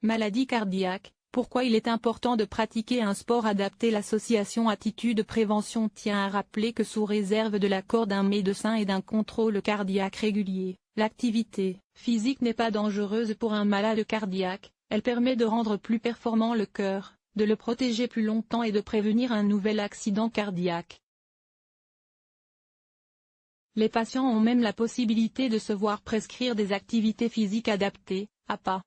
Maladie cardiaque, pourquoi il est important de pratiquer un sport adapté? L'association Attitude Prévention tient à rappeler que sous réserve de l'accord d'un médecin et d'un contrôle cardiaque régulier, l'activité physique n'est pas dangereuse pour un malade cardiaque, elle permet de rendre plus performant le cœur, de le protéger plus longtemps et de prévenir un nouvel accident cardiaque. Les patients ont même la possibilité de se voir prescrire des activités physiques adaptées, APA.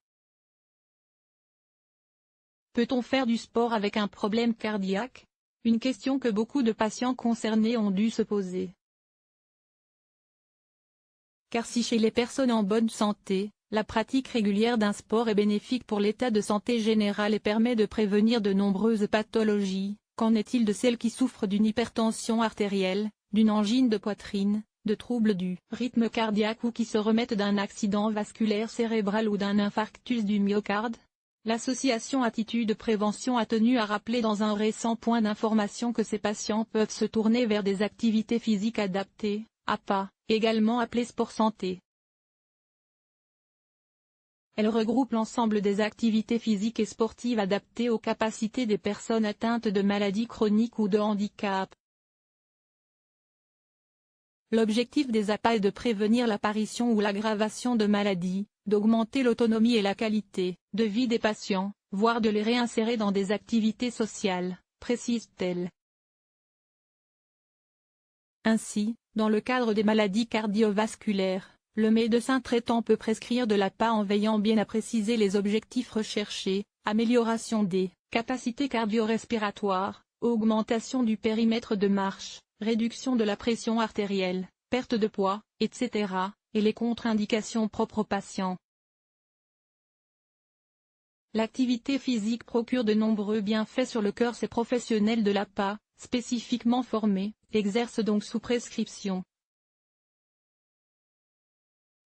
Peut-on faire du sport avec un problème cardiaque? Une question que beaucoup de patients concernés ont dû se poser. Car si chez les personnes en bonne santé, la pratique régulière d'un sport est bénéfique pour l'état de santé général et permet de prévenir de nombreuses pathologies, qu'en est-il de celles qui souffrent d'une hypertension artérielle, d'une angine de poitrine, de troubles du rythme cardiaque ou qui se remettent d'un accident vasculaire cérébral ou d'un infarctus du myocarde? L'association Attitude Prévention a tenu à rappeler dans un récent point d'information que ces patients peuvent se tourner vers des activités physiques adaptées, APA, également appelées sport santé. Elle regroupe l'ensemble des activités physiques et sportives adaptées aux capacités des personnes atteintes de maladies chroniques ou de handicap. L'objectif des APA est de prévenir l'apparition ou l'aggravation de maladies, d'augmenter l'autonomie et la qualité de vie des patients, voire de les réinsérer dans des activités sociales, précise-t-elle. Ainsi, dans le cadre des maladies cardiovasculaires, le médecin traitant peut prescrire de l'APA en veillant bien à préciser les objectifs recherchés, amélioration des capacités cardio-respiratoires, augmentation du périmètre de marche, réduction de la pression artérielle, perte de poids, etc., et les contre-indications propres aux patients. L'activité physique procure de nombreux bienfaits sur le cœur. Ces professionnels de l'APA, spécifiquement formés, exercent donc sous prescription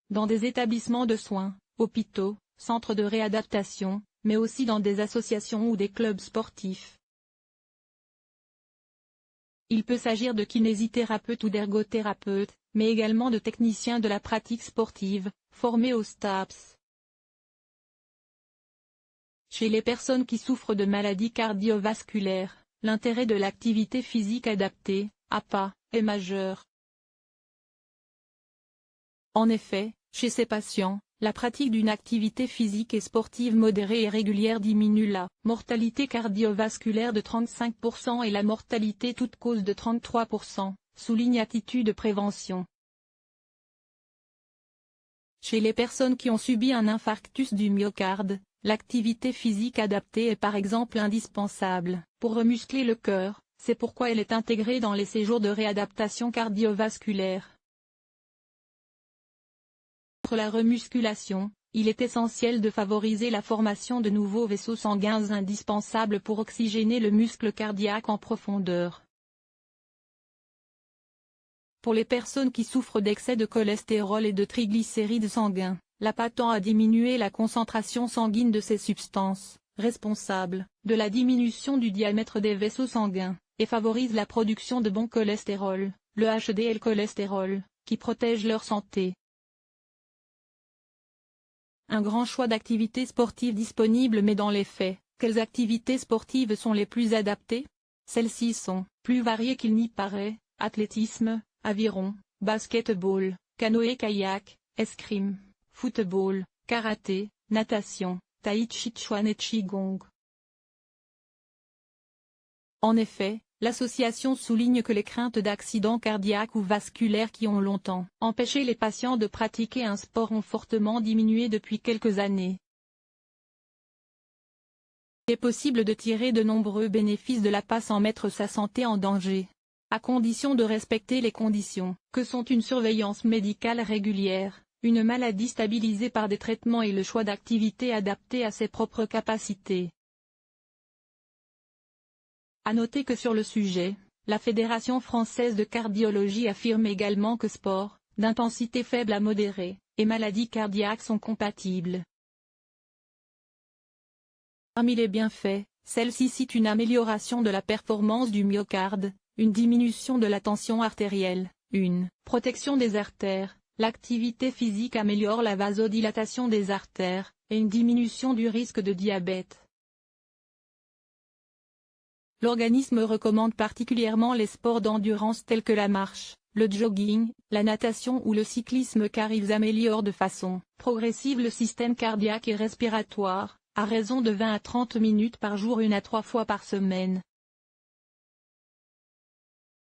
dans des établissements de soins, hôpitaux, centres de réadaptation, mais aussi dans des associations ou des clubs sportifs. Il peut s'agir de kinésithérapeutes ou d'ergothérapeutes, mais également de techniciens de la pratique sportive, formés au STAPS. Chez les personnes qui souffrent de maladies cardiovasculaires, l'intérêt de l'activité physique adaptée, APA, est majeur. En effet, chez ces patients, la pratique d'une activité physique et sportive modérée et régulière diminue la mortalité cardiovasculaire de 35% et la mortalité toute cause de 33%, souligne Attitude Prévention. Chez les personnes qui ont subi un infarctus du myocarde, l'activité physique adaptée est par exemple indispensable pour remuscler le cœur, c'est pourquoi elle est intégrée dans les séjours de réadaptation cardiovasculaire. Pour la remusculation, il est essentiel de favoriser la formation de nouveaux vaisseaux sanguins indispensables pour oxygéner le muscle cardiaque en profondeur. Pour les personnes qui souffrent d'excès de cholestérol et de triglycérides sanguins, l'APA tend à diminuer la concentration sanguine de ces substances, responsables de la diminution du diamètre des vaisseaux sanguins, et favorise la production de bon cholestérol, le HDL-cholestérol, qui protège leur santé. Un grand choix d'activités sportives disponibles, mais dans les faits, quelles activités sportives sont les plus adaptées? Celles-ci sont plus variées qu'il n'y paraît: athlétisme, aviron, basketball, canoë-kayak, escrime, football, karaté, natation, tai chi chuan et qigong. En effet, l'association souligne que les craintes d'accidents cardiaques ou vasculaires qui ont longtemps empêché les patients de pratiquer un sport ont fortement diminué depuis quelques années. Il est possible de tirer de nombreux bénéfices de l'APA sans mettre sa santé en danger, à condition de respecter les conditions que sont une surveillance médicale régulière, une maladie stabilisée par des traitements et le choix d'activités adaptées à ses propres capacités. À noter que sur le sujet, la Fédération française de cardiologie affirme également que sport, d'intensité faible à modérée, et maladies cardiaques sont compatibles. Parmi les bienfaits, celle-ci cite une amélioration de la performance du myocarde, une diminution de la tension artérielle, une protection des artères, L'activité physique améliore la vasodilatation des artères, et une diminution du risque de diabète. L'organisme recommande particulièrement les sports d'endurance tels que la marche, le jogging, la natation ou le cyclisme car ils améliorent de façon progressive le système cardiaque et respiratoire, à raison de 20 à 30 minutes par jour 1 à 3 fois par semaine.